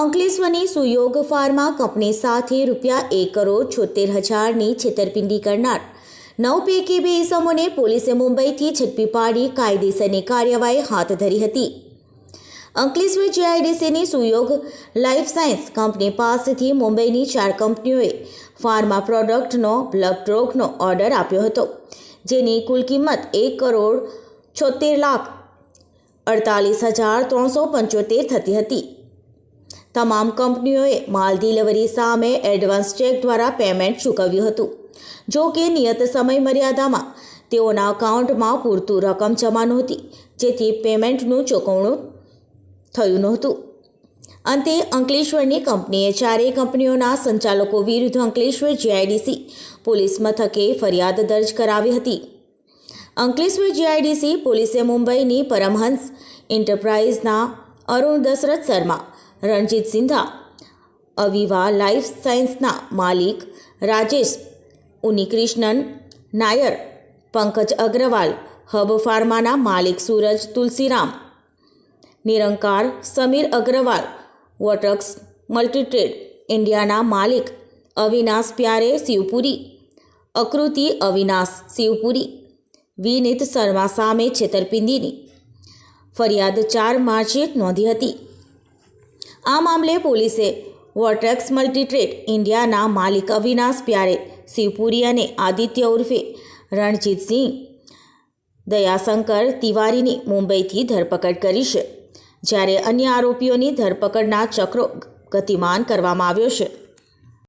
અંકલેશ્વરની સુયોગ pharma company સાથે ₹1,76,00,000ની છેતરપિંડી કરનાર 9 પૈકી 2 ઇસમોને પોલીસે મુંબઈથી ઝડપી પાડી કાયદેસરની કાર્યવાહી હાથ ધરી હતી। અંકલેશ્વર જીઆઈડીસીની સુયોગ લાઈફ સાયન્સ કંપની પાસેથી મુંબઈની 4 કંપનીઓએ ફાર્મા પ્રોડક્ટનો બ્લડ ડ્રોગનો ઓર્ડર આપ્યો હતો, જેની કુલ કિંમત ₹1,76,48,375 થતી હતી। તમામ કંપનીઓએ માલ ડિલિવરી સામે એડવાન્સ ચેક દ્વારા પેમેન્ટ ચૂકવ્યું હતું, જો કે નિયત સમય મર્યાદામાં તેઓના એકાઉન્ટમાં પૂરતું રકમ જમા નહોતી, જેથી પેમેન્ટનું ચૂકવણું થયું નહોતું। અંતે અંકલેશ્વરની કંપનીએ 4 કંપનીઓના સંચાલકો વિરુદ્ધ અંકલેશ્વર જીઆઈડીસી પોલીસ મથકે ફરિયાદ દર્જ કરાવી હતી। અંકલેશ્વર જીઆઈડીસી પોલીસે મુંબઈની પરમહંસ એન્ટરપ્રાઇઝના અરુણ દશરથ શર્મા, રણજીત સિંધા, અવિવા લાઈફ સાયન્સના માલિક રાજેશ ઉનીકૃષ્ણન નાયર, પંકજ અગ્રવાલ, હબ ફાર્માના માલિક સૂરજ તુલસીરામ, નિરંકાર સમીર અગ્રવાલ, વોટર્સ મલ્ટીટ્રેડ ઇન્ડિયાના માલિક અવિનાશ પ્યારે શિવપુરી, આકૃતિ અવિનાશ શિવપુરી, વિનીત શર્મા સામે છેતરપિંડીની ફરિયાદ 4 માર્ચે નોંધી હતી। આ મામલે પોલીસે વોટર્સ મલ્ટીટ્રેડ ઇન્ડિયાના માલિક અવિનાશ પ્યારે શિવપુરી અને આદિત્ય ઉર્ફે રણજીતસિંહ દયાશંકર તિવારીની મુંબઈથી ધરપકડ કરી છે, જ્યારે અન્ય આરોપીઓની ધરપકડના ચક્રો ગતિમાન કરવામાં આવ્યો છે।